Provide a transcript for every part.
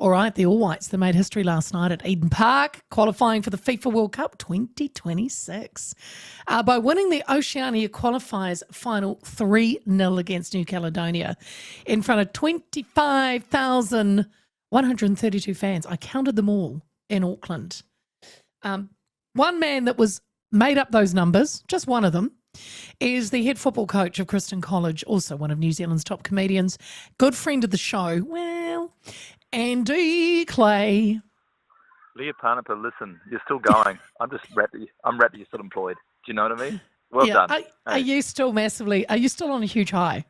All right, the All Whites, they made history last night at Eden Park, qualifying for the FIFA World Cup 2026 by winning the Oceania qualifiers final 3-0 against New Caledonia in front of 25,132 fans. I counted them all in Auckland. One man that was made up those numbers, just one of them, is the head football coach of Kristin College, also one of New Zealand's top comedians, good friend of the show, well, Andy Clay. Leah Panapa, listen, you're still going. I'm rapt that you're still employed. Do you know what I mean? Well done. Are you still on a huge high?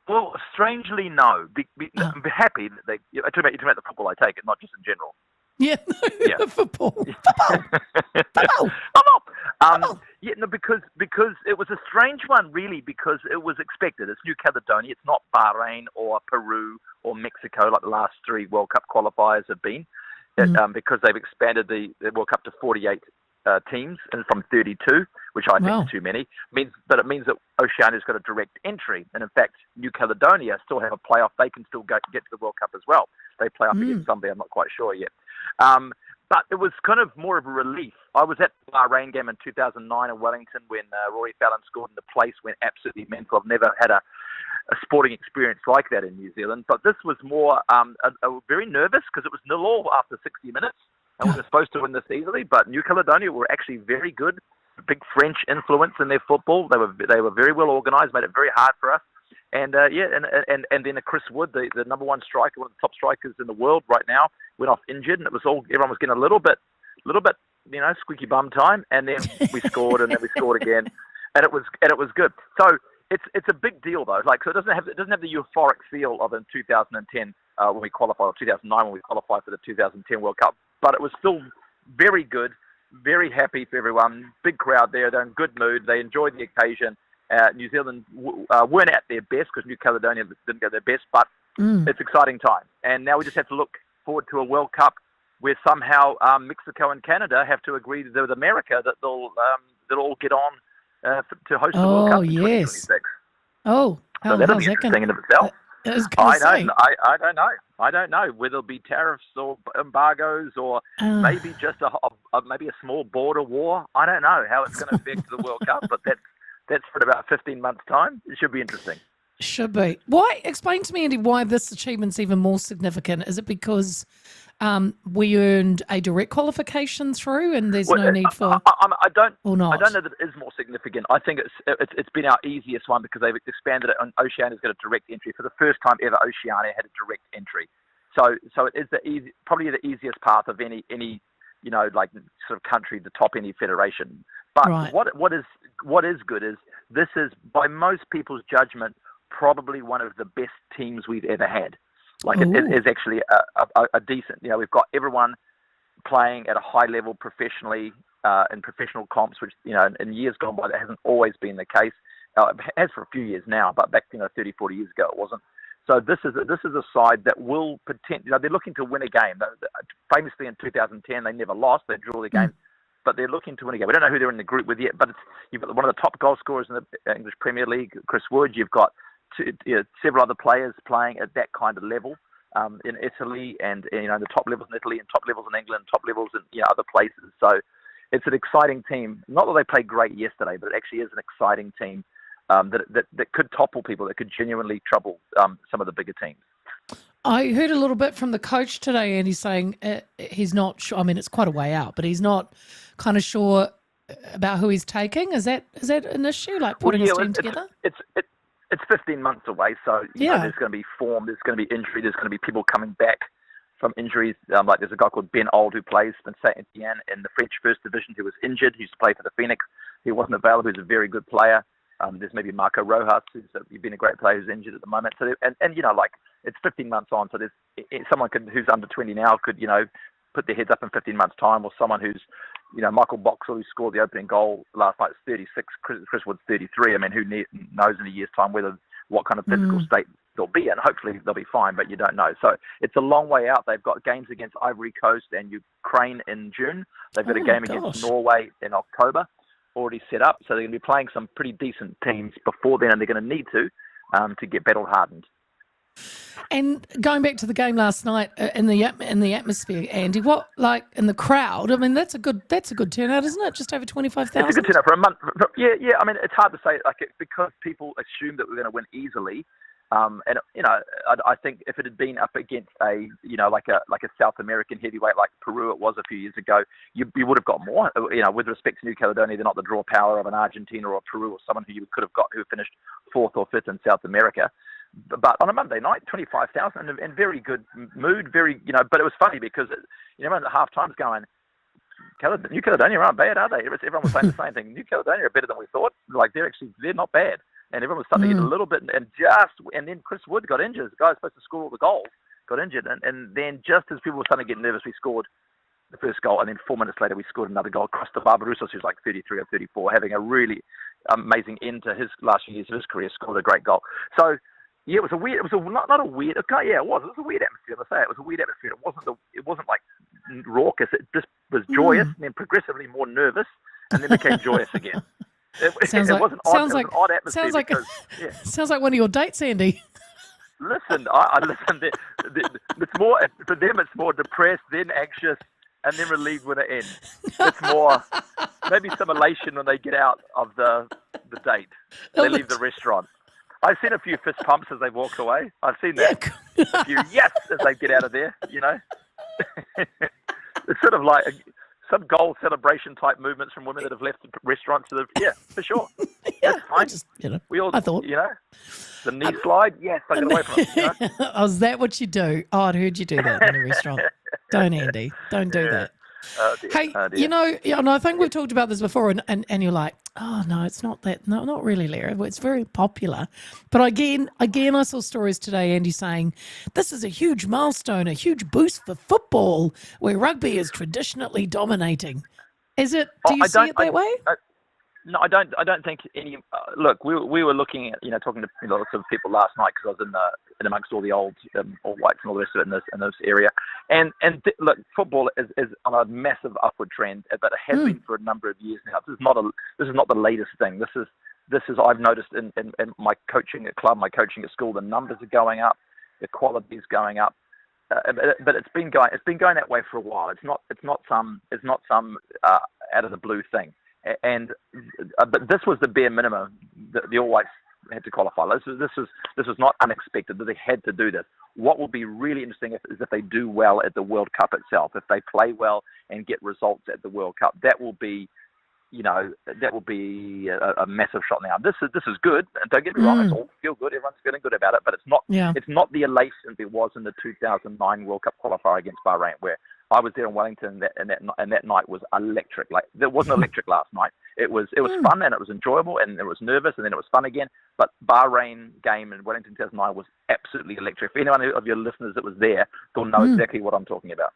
Well, strangely, no. I'm happy that you're talking about the football, I take it, not just in general. Yeah, football. Because it was a strange one, really, because it was expected. It's New Caledonia. It's not Bahrain or Peru or Mexico like the last 3 World Cup qualifiers have been, because they've expanded the World Cup to 48 teams and from 32, which I think is too many. But it means that Oceania's got a direct entry, and in fact, New Caledonia still have a playoff. They can still get to the World Cup as well. They play up against somebody. I'm not quite sure yet. But it was kind of more of a relief. I was at the Bahrain game in 2009 in Wellington when Rory Fallon scored, and the place went absolutely mental. I've never had a sporting experience like that in New Zealand. But this was more very nervous because it was 0-0 after 60 minutes. And we were supposed to win this easily, but New Caledonia were actually very good. Big French influence in their football. They were very well organised, made it very hard for us. And then Chris Wood, the number one striker, one of the top strikers in the world right now, went off injured, and everyone was getting a little bit, squeaky bum time. And then we scored, and then we scored again, and it was good. So it's a big deal though. So it doesn't have the euphoric feel of in 2010 when we qualified, or 2009 when we qualified for the 2010 World Cup. But it was still very good, very happy for everyone. Big crowd there. They're in good mood. They enjoyed the occasion. New Zealand weren't at their best because New Caledonia didn't go their best, but it's exciting time. And now we just have to look forward to a World Cup where somehow Mexico and Canada have to agree with America that they'll all get on to host the World Cup in 2026. Oh, so that'll be interesting in itself. I don't know whether it'll be tariffs or embargoes or maybe just maybe a small border war. I don't know how it's going to affect the World Cup, but that's for about 15 months' time. It should be interesting. Should be. Why? Explain to me, Andy, why this achievement's even more significant. Is it because we earned a direct qualification through, and there's no need for? I don't or not? I don't know that it is more significant. I think it's been our easiest one because they've expanded it, and Oceania's got a direct entry for the first time ever. Oceania had a direct entry, so it is probably the easiest path of any like sort of country to top any federation. But what is good is this is, by most people's judgment, probably one of the best teams we've ever had. Like it is actually a decent. We've got everyone playing at a high level professionally in professional comps, which in years gone by that hasn't always been the case. It has for a few years now, but back 30, 40 years ago it wasn't. So this is a side that will potentially. They're looking to win a game. Famously in 2010 they never lost. They drew the game. But they're looking to win a game. We don't know who they're in the group with yet, but you've got one of the top goal scorers in the English Premier League, Chris Wood. You've got several other players playing at that kind of level in Italy, and the top levels in Italy and top levels in England, top levels in other places. So it's an exciting team. Not that they played great yesterday, but it actually is an exciting team that could topple people, that could genuinely trouble some of the bigger teams. I heard a little bit from the coach today, and he's saying he's not sure. I mean, it's quite a way out, but he's not kind of sure about who he's taking. Is that an issue, like putting his team together? It's 15 months away, so there's going to be form, there's going to be injury, there's going to be people coming back from injuries. Like there's a guy called Ben Old who plays in Saint-Etienne in the French First Division who was injured. He used to play for the Phoenix. He wasn't available. He's a very good player. There's maybe Marco Rojas, who's been a great player, who's injured at the moment. So it's 15 months on. So there's someone who's under 20 now could put their heads up in 15 months' time, or someone who's Michael Boxall, who scored the opening goal last night, is 36. Chris Wood's 33. I mean, who knows in a year's time what kind of physical state they'll be in. Hopefully they'll be fine, but you don't know. So it's a long way out. They've got games against Ivory Coast and Ukraine in June. They've got a game against Norway in October already set up. So they're going to be playing some pretty decent teams before then, and they're going to need to get battle hardened. And going back to the game last night in the atmosphere, Andy, what like in the crowd? I mean, that's a good turnout, isn't it? Just over 25,000. It's a good turnout for a month. Yeah. I mean, it's hard to say because people assume that we're going to win easily. And I think if it had been up against a like a South American heavyweight like Peru it was a few years ago, you would have got more. With respect to New Caledonia, they're not the draw power of an Argentina or Peru or someone who you could have got who finished fourth or fifth in South America. But on a Monday night, 25,000 and very good mood, But it was funny because everyone at half time's going, New Caledonia aren't bad, are they? Everyone was saying the same thing. New Caledonia are better than we thought. Like they're not bad. And everyone was starting to get a little bit, and then Chris Wood got injured. The guy was supposed to score all the goals, got injured, and then just as people were starting to get nervous, we scored the first goal, and then 4 minutes later we scored another goal. Costa Barbarouses, who's like 33 or 34, having a really amazing end to his last few years of his career, scored a great goal. So yeah, it was a weird. It was not a weird. Okay, yeah, it was. It was a weird atmosphere. I say it was a weird atmosphere. It wasn't like raucous. It just was joyous, and then progressively more nervous, and then became joyous again. It wasn't odd. It was an odd atmosphere. Sounds like one of your dates, Andy. Listen, I listen. It's more for them. It's more depressed, then anxious, and then relieved when it ends. It's more maybe some elation when they get out of the date. They leave the restaurant. I've seen a few fist pumps as they walk away. I've seen that. A few yes as they get out of there. It's sort of like some goal celebration type movements from women that have left the restaurant for sure. That's fine. We all, I thought. The knee slide, yes, I get away from it. Oh, is that what you do? Oh, I'd heard you do that in the restaurant. Don't, Andy. Don't do that. Oh, dear. Hey, Oh, dear. I think we've talked about this before, and you're like, oh, no, it's not that. No, not really, Leah. It's very popular. But again, I saw stories today, Andy, saying this is a huge milestone, a huge boost for football, where rugby is traditionally dominating. Is it? Do you see it that way? No, I don't. I don't think any. Look, we were looking at talking to lots of people last night because I was in amongst all the old all whites and all the rest of it in this area. And look, football is on a massive upward trend, but it has been for a number of years now. This is not the latest thing. This is I've noticed in my coaching at club, my coaching at school, the numbers are going up, the quality is going up. But it's been going that way for a while. It's not some out of the blue thing. But this was the bare minimum. The All Whites had to qualify. This was not unexpected that they had to do this. What will be really interesting is if they do well at the World Cup itself. If they play well and get results at the World Cup, that will be a massive shot. Now this is good. Don't get me wrong. It's all feel good. Everyone's feeling good about it. But it's not. Yeah. It's not the elation it was in the 2009 World Cup qualifier against Bahrain, where I was there in Wellington, and that night was electric. Like it wasn't electric last night. It was fun and it was enjoyable and it was nervous and then it was fun again. But Bahrain game in Wellington 2009 was absolutely electric. If anyone of your listeners that was there, they'll know exactly what I'm talking about.